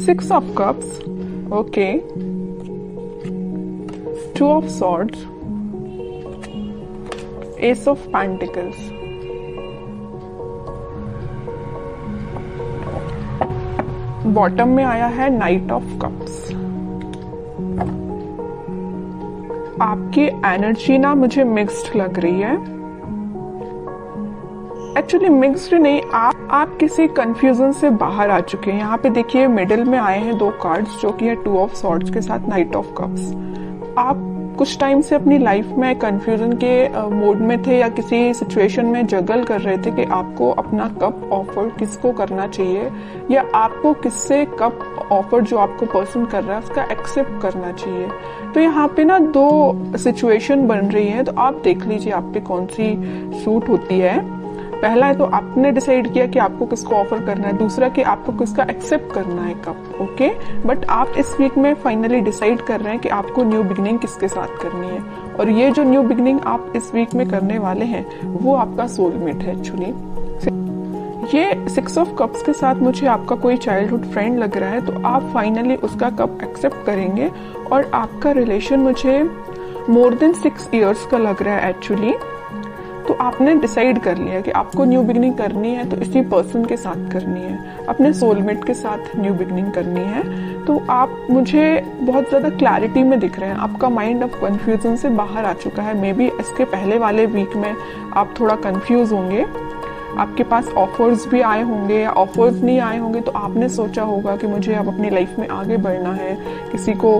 6 of cups, okay, 2 of swords, ace of pentacles, bottom में आया है नाइट ऑफ कप्स। आपकी एनर्जी ना मुझे मिक्स्ड लग रही है, एक्चुअली मिक्स्ड नहीं, आप किसी कंफ्यूजन से बाहर आ चुके हैं। यहाँ पे देखिए मिडिल में आए हैं 2 कार्ड्स जो कि है 2 ऑफ सॉर्ड्स के साथ नाइट ऑफ कप्स। आप कुछ टाइम से अपनी लाइफ में कंफ्यूजन के मोड में थे या किसी सिचुएशन में जगल कर रहे थे कि आपको अपना कप ऑफर किसको करना चाहिए या आपको किससे कप ऑफर जो आपको पर्सन कर रहा है उसका एक्सेप्ट करना चाहिए। तो यहाँ पे ना 2 सिचुएशन बन रही है, तो आप देख लीजिए आप पे कौन सी सूट होती है। पहला है तो आपने डिसाइड किया कि आपको किसको ऑफर करना है, दूसरा कि आपको किसका एक्सेप्ट करना है कप, ओके। बट आप इस वीक में फाइनली डिसाइड कर रहे हैं कि आपको न्यू बिगनिंग किसके साथ करनी है, और ये जो न्यू बिगनिंग आप इस वीक में करने वाले हैं वो आपका सोलमेट है एक्चुअली। ये 6 ऑफ कप्स के साथ मुझे आपका कोई चाइल्डहुड फ्रेंड लग रहा है, तो आप फाइनली उसका कप एक्सेप्ट करेंगे और आपका रिलेशन मुझे मोर देन 6 इयर्स का लग रहा है एक्चुअली। तो आपने डिसाइड कर लिया कि आपको न्यू बिगनिंग करनी है तो इसी पर्सन के साथ करनी है, अपने सोलमेट के साथ न्यू बिगनिंग करनी है। तो आप मुझे बहुत ज़्यादा क्लैरिटी में दिख रहे हैं, आपका माइंड अब कंफ्यूजन से बाहर आ चुका है। मे बी इसके पहले वाले वीक में आप थोड़ा कंफ्यूज होंगे, आपके पास ऑफर्स भी आए होंगे या ऑफर्स नहीं आए होंगे, तो आपने सोचा होगा कि मुझे अब अपनी लाइफ में आगे बढ़ना है, किसी को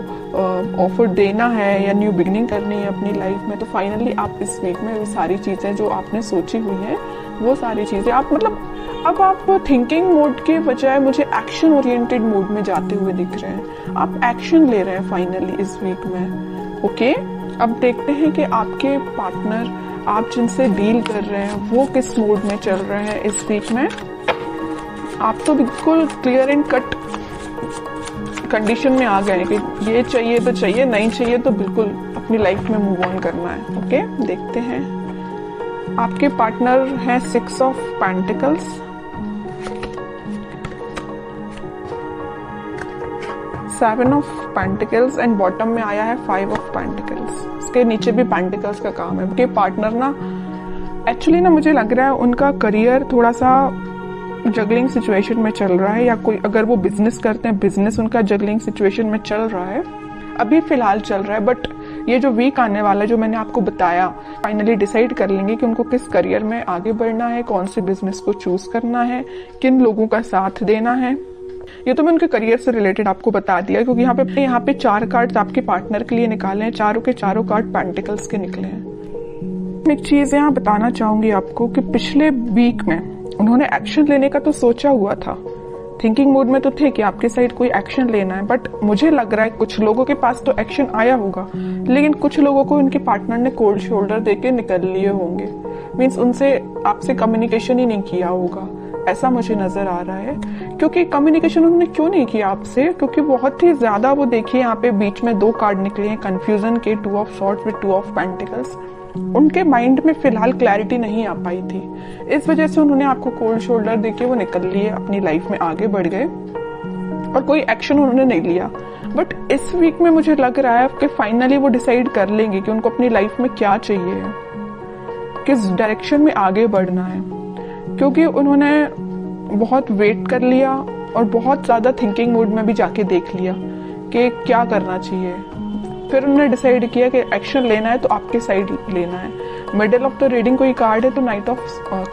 ऑफर देना है या न्यू बिगनिंग करनी है अपनी लाइफ में। तो फाइनली आप इस वीक में वो सारी चीज़ें जो आपने सोची हुई हैं वो सारी चीज़ें आप अब आप थिंकिंग मोड के बजाय मुझे एक्शन ओरिएंटेड मोड में जाते हुए दिख रहे हैं। आप एक्शन ले रहे हैं फाइनली इस वीक में, ओके। अब देखते हैं कि आपके पार्टनर आप जिनसे डील कर रहे हैं वो किस मूड में चल रहे हैं इस वीक में। आप तो बिल्कुल क्लियर एंड कट कंडीशन में आ गए कि ये चाहिए तो चाहिए, नहीं चाहिए तो बिल्कुल अपनी लाइफ में मूव ऑन करना है, ओके। देखते हैं आपके पार्टनर हैं 6 of pentacles, 7 of pentacles and bottom में आया है 5 ऑफ पेंटिकल्स। इसके नीचे भी पेंटिकल्स का काम है। उनके पार्टनर ना एक्चुअली ना मुझे लग रहा है उनका करियर थोड़ा सा जगलिंग सिचुएशन में चल रहा है, या कोई अगर वो बिजनेस करते हैं बिजनेस उनका जगलिंग सिचुएशन में चल रहा है, अभी फिलहाल चल रहा है। बट ये जो वीक आने वाला है जो मैंने आपको बताया, फाइनली डिसाइड कर लेंगे कि उनको किस करियर में आगे बढ़ना है, कौन से बिजनेस को चूज करना है, किन लोगों का साथ देना है। ये तो मैं उनके करियर से रिलेटेड आपको बता दिया, क्योंकि यहाँ पे 4 कार्ड्स आपके पार्टनर के लिए निकाले हैं, चारों के चारों कार्ड पेंटिकल्स के निकले हैं। मैं एक चीज यहाँ बताना चाहूंगी आपको कि पिछले वीक में उन्होंने एक्शन लेने का तो सोचा हुआ था, थिंकिंग मोड में तो थे कि आपके साइड कोई एक्शन लेना है, बट मुझे लग रहा है कुछ लोगों के पास तो एक्शन आया होगा, लेकिन कुछ लोगों को उनके पार्टनर ने कोल्ड शोल्डर देके निकल लिए होंगे। मीन्स उनसे आपसे कम्युनिकेशन ही नहीं किया होगा, ऐसा मुझे नजर आ रहा है। क्योंकि कम्युनिकेशन उन्होंने क्यों नहीं किया आपसे, क्योंकि बहुत ही ज्यादा वो देखिए यहाँ पे बीच में 2 कार्ड निकले हैं कंफ्यूजन के, 2 of swords with 2 of pentacles. उनके माइंड में फिलहाल क्लैरिटी नहीं आ पाई थी, इस वजह से उन्होंने आपको कोल्ड शोल्डर देके वो निकल लिए, अपनी लाइफ में आगे बढ़ गए और कोई एक्शन उन्होंने नहीं लिया। बट इस वीक में मुझे लग रहा है कि फाइनली वो डिसाइड कर लेंगे कि उनको अपनी लाइफ में क्या चाहिए, किस डायरेक्शन में आगे बढ़ना है, क्योंकि उन्होंने बहुत वेट कर लिया और बहुत ज्यादा थिंकिंग मोड में भी जाके देख लिया कि क्या करना चाहिए। फिर उन्होंने डिसाइड किया कि एक्शन लेना है तो आपके साइड लेना है। मिडिल ऑफ द रीडिंग कोई कार्ड है तो नाइट ऑफ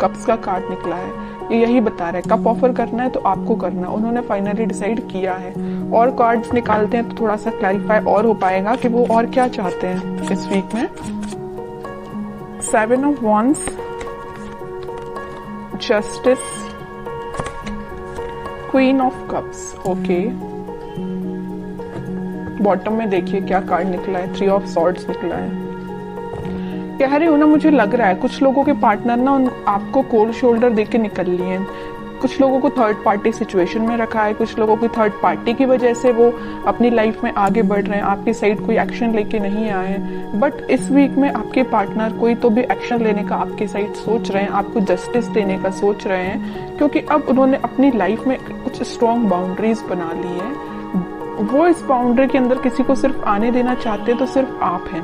कप्स का कार्ड निकला है, ये यही बता रहा है कप ऑफर करना है तो आपको करना। उन्होंने फाइनली डिसाइड किया है। और कार्ड्स निकालते हैं तो थोड़ा सा क्लैरिफाई और हो पाएगा कि वो और क्या चाहते हैं इस वीक में। 7 of wands, justice, queen of cups, okay. Bottom में देखिए क्या कार्ड निकला है, 3 ऑफ सॉर्ड्स निकला है। कह रही हूँ ना, मुझे लग रहा है कुछ लोगों के पार्टनर ना आपको कोल्ड शोल्डर देके निकल लिए हैं। कुछ लोगों को थर्ड पार्टी सिचुएशन में रखा है, कुछ लोगों की थर्ड पार्टी की वजह से वो अपनी लाइफ में आगे बढ़ रहे हैं, आपकी साइड कोई एक्शन लेके नहीं आए हैं। बट इस वीक में आपके पार्टनर कोई तो भी एक्शन लेने का आपकी साइड सोच रहे हैं, आपको जस्टिस देने का सोच रहे हैं, क्योंकि अब उन्होंने अपनी लाइफ में कुछ स्ट्रॉन्ग बाउंड्रीज बना ली है। वो इस बाउंड्री के अंदर किसी को सिर्फ आने देना चाहते हैं तो सिर्फ आप हैं,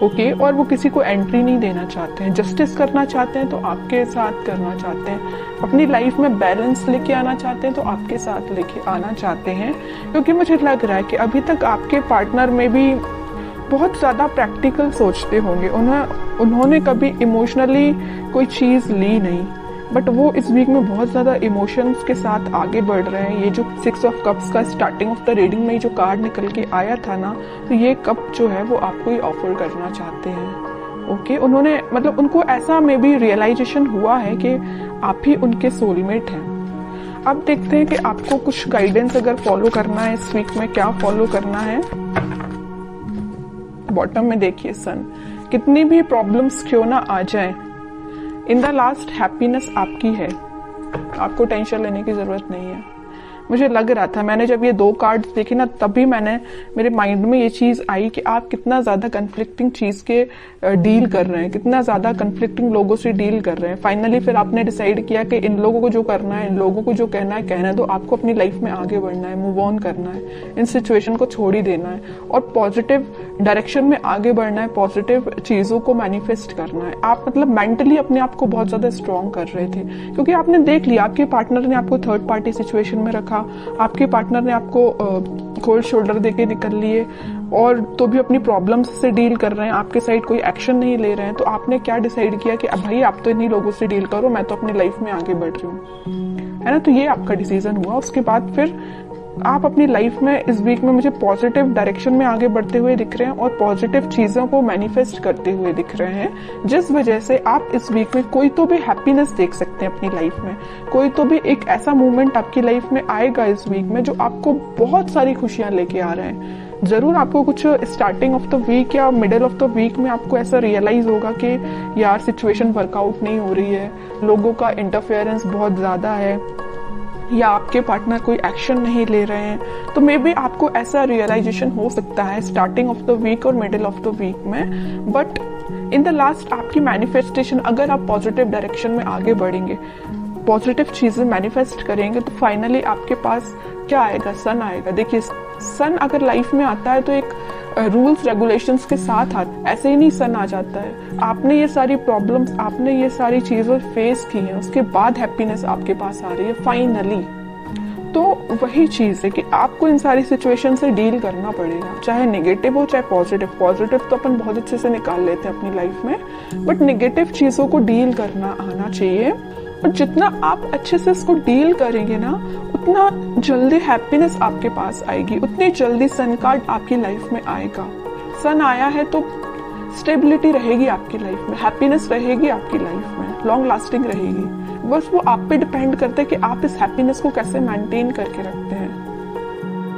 ओके, और वो किसी को एंट्री नहीं देना चाहते हैं। जस्टिस करना चाहते हैं तो आपके साथ करना चाहते हैं, अपनी लाइफ में बैलेंस लेके आना चाहते हैं तो आपके साथ लेके आना चाहते हैं। क्योंकि मुझे लग रहा है कि अभी तक आपके पार्टनर में भी बहुत ज़्यादा प्रैक्टिकल सोचते होंगे, उन्होंने कभी इमोशनली कोई चीज़ ली नहीं, बट वो इस वीक में बहुत ज़्यादा इमोशंस के साथ आगे बढ़ रहे हैं। ये जो 6 ऑफ कप्स का स्टार्टिंग ऑफ द रीडिंग में जो कार्ड निकल के आया था ना, तो ये कप जो है वो आपको ही ऑफर करना चाहते हैं, ओके। उन्होंने मतलब उनको ऐसा में भी रियलाइजेशन हुआ है कि आप ही उनके सोलमेट हैं। अब देखते हैं कि आपको कुछ गाइडेंस अगर फॉलो करना है इस वीक में, क्या फॉलो करना है। बॉटम में देखिए सन, कितनी भी प्रॉब्लम्स क्यों ना आ जाएं, इन द लास्ट हैप्पीनेस आपकी है, आपको टेंशन लेने की जरूरत नहीं है। मुझे लग रहा था, मैंने जब ये 2 कार्ड्स देखे ना, तभी मेरे माइंड में ये चीज आई कि आप कितना ज्यादा कन्फ्लिक्टिंग चीज के डील कर रहे हैं, कितना ज्यादा कन्फ्लिक्टिंग लोगों से डील कर रहे हैं। फाइनली फिर आपने डिसाइड किया कि इन लोगों को जो करना है, इन लोगों को जो कहना है कहना है, तो आपको अपनी लाइफ में आगे बढ़ना है, मूव ऑन करना है, इन सिचुएशन को छोड़ ही देना है और पॉजिटिव डायरेक्शन में आगे बढ़ना है, पॉजिटिव चीजों को मैनिफेस्ट करना है। आप मतलब मेंटली अपने आप को बहुत ज्यादा स्ट्रॉन्ग कर रहे थे, क्योंकि आपने देख लिया आपके पार्टनर ने आपको थर्ड पार्टी सिचुएशन में रखा, आपके पार्टनर ने आपको कोल्ड शोल्डर देके निकल लिए, और तो भी अपनी प्रॉब्लम्स से डील कर रहे हैं, आपके साइड कोई एक्शन नहीं ले रहे हैं। तो आपने क्या डिसाइड किया कि अब भाई आप तो इन्हीं लोगों से डील करो, मैं तो अपनी लाइफ में आगे बढ़ रही हूँ, है ना। तो ये आपका डिसीजन हुआ। उसके बाद फिर आप अपनी लाइफ में इस वीक में मुझे पॉजिटिव डायरेक्शन में आगे बढ़ते हुए दिख रहे हैं और पॉजिटिव चीजों को मैनिफेस्ट करते हुए दिख रहे हैं, जिस वजह से आप इस वीक में कोई तो भी हैप्पीनेस देख सकते हैं अपनी लाइफ में। कोई तो भी एक ऐसा मोमेंट आपकी लाइफ में आएगा इस वीक में जो आपको बहुत सारी खुशियां लेके आ रहे हैं। जरूर आपको कुछ स्टार्टिंग ऑफ द वीक या मिडिल ऑफ द वीक में आपको ऐसा रियलाइज होगा कि यार सिचुएशन वर्कआउट नहीं हो रही है, लोगों का इंटरफेरेंस बहुत ज्यादा है, या आपके पार्टनर कोई एक्शन नहीं ले रहे हैं। तो मे बी आपको ऐसा रियलाइजेशन हो सकता है स्टार्टिंग ऑफ द वीक और मिडिल ऑफ द वीक में, बट इन द लास्ट आपकी मैनिफेस्टेशन, अगर आप पॉजिटिव डायरेक्शन में आगे बढ़ेंगे, पॉजिटिव चीजें मैनिफेस्ट करेंगे, तो फाइनली आपके पास क्या आएगा, सन आएगा। देखिए सन अगर लाइफ में आता है तो एक रूल्स रेगुलेशंस के साथ आता, ऐसे ही नहीं सन आ जाता है। आपने ये सारी प्रॉब्लम्स, आपने ये सारी चीजें फेस की हैं, उसके बाद हैप्पीनेस आपके पास आ रही है फाइनली। तो वही चीज है कि आपको इन सारी सिचुएशन से डील करना पड़ेगा, चाहे नेगेटिव हो चाहे पॉजिटिव। पॉजिटिव तो अपन बहुत अच्छे से निकाल लेते हैं अपनी लाइफ में, बट नेगेटिव चीजों को डील करना आना चाहिए। और जितना आप अच्छे से इसको डील करेंगे ना, उतना जल्दी हैप्पीनेस आपके पास आएगी, उतनी जल्दी सन कार्ड आपकी लाइफ में आएगा। सन आया है तो स्टेबिलिटी रहेगी आपकी लाइफ में, हैप्पीनेस रहेगी आपकी लाइफ में, लॉन्ग लास्टिंग रहेगी। बस वो आप पे डिपेंड करता है कि आप इस हैप्पीनेस को कैसे मेंटेन करके रखते हैं।